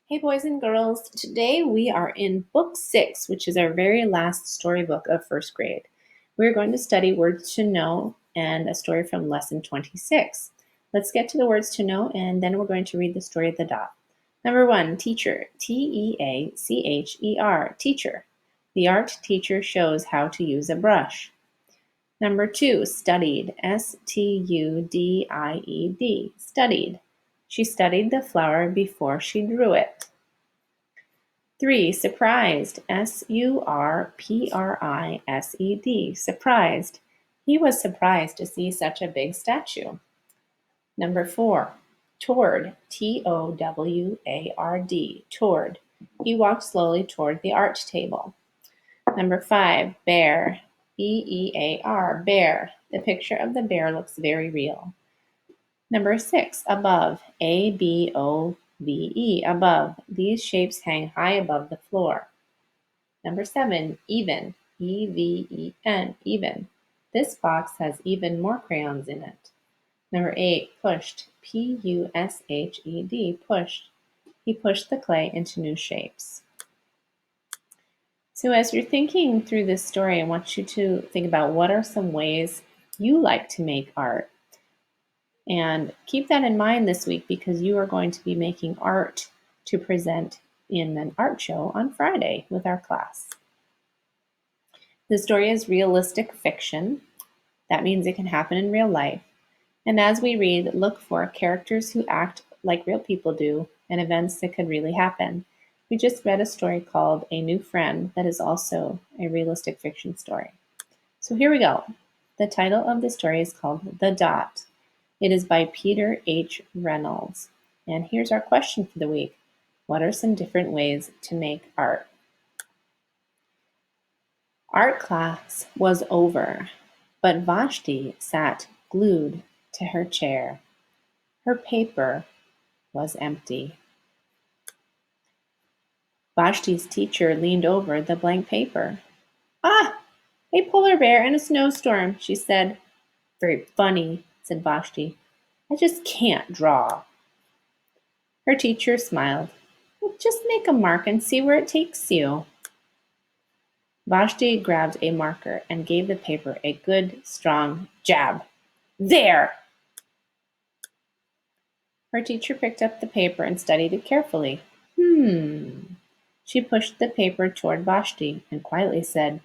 Hey, boys and girls. Today we are in Book 6, which is our very last storybook of first grade. We're going to study words to know and a story from lesson 26. Let's get to the words to know, and then we're going to read the story of the dot. Number 1, teacher, Teacher, teacher. The art teacher shows how to use a brush. Number 2, studied, Studied, studied. She studied the flower before she drew it. 3, surprised, Surprised, surprised. He was surprised to see such a big statue. Number 4, toward, Toward, toward. He walked slowly toward the art table. Number 5, bear, bear. The picture of the bear looks very real. Number 6, above, above, above. These shapes hang high above the floor. Number 7, even, even. This box has even more crayons in it. Number 8, pushed, pushed. He pushed the clay into new shapes. So as you're thinking through this story, I want you to think about what are some ways you like to make art. And keep that in mind this week because you are going to be making art to present in an art show on Friday with our class. The story is realistic fiction. That means it can happen in real life. And as we read, look for characters who act like real people do and events that could really happen. We just read a story called A New Friend that is also a realistic fiction story. So here we go. The title of the story is called The Dot. It is by Peter H. Reynolds. And here's our question for the week. What are some different ways to make art? Art class was over, but Vashti sat glued to her chair. Her paper was empty. Vashti's teacher leaned over the blank paper. Ah, a polar bear in a snowstorm, she said. Very funny, said Vashti. I just can't draw. Her teacher smiled. Well, just make a mark and see where it takes you. Vashti grabbed a marker and gave the paper a good, strong jab. There! Her teacher picked up the paper and studied it carefully. She pushed the paper toward Vashti and quietly said,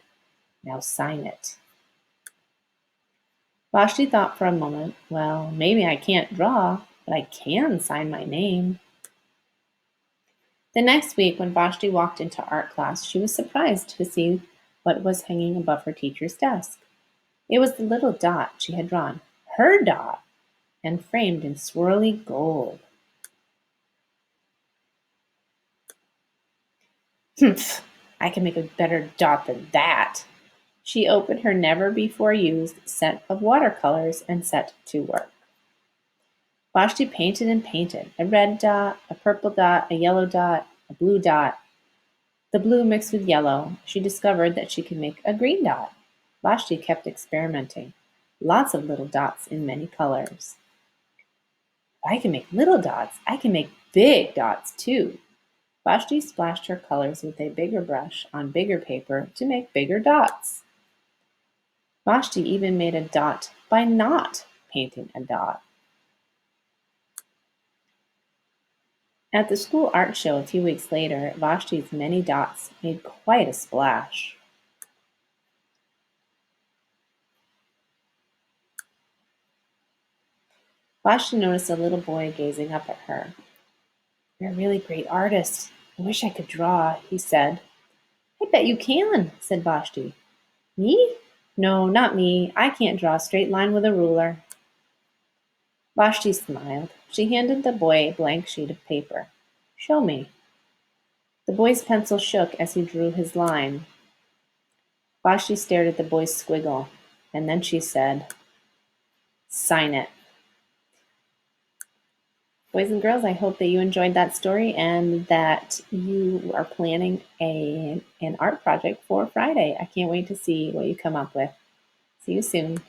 Now sign it. Vashti thought for a moment. Well, maybe I can't draw, but I can sign my name. The next week, when Vashti walked into art class, she was surprised to see what was hanging above her teacher's desk. It was the little dot she had drawn, her dot, and framed in swirly gold. Humph, I can make a better dot than that. She opened her never-before-used set of watercolors and set to work. Vashti painted and painted, a red dot, a purple dot, a yellow dot, a blue dot. The blue mixed with yellow, she discovered that she could make a green dot. Vashti kept experimenting. Lots of little dots in many colors. If I can make little dots, I can make big dots too. Vashti splashed her colors with a bigger brush on bigger paper to make bigger dots. Vashti even made a dot by not painting a dot. At the school art show a few weeks later, Vashti's many dots made quite a splash. Vashti noticed a little boy gazing up at her. You're a really great artist. I wish I could draw, he said. I bet you can, said Vashti. Me? No, not me. I can't draw a straight line with a ruler. Vashti smiled. She handed the boy a blank sheet of paper. Show me. The boy's pencil shook as he drew his line. Vashti stared at the boy's squiggle, and then she said, Sign it. Boys and girls, I hope that you enjoyed that story and that you are planning an art project for Friday. I can't wait to see what you come up with. See you soon.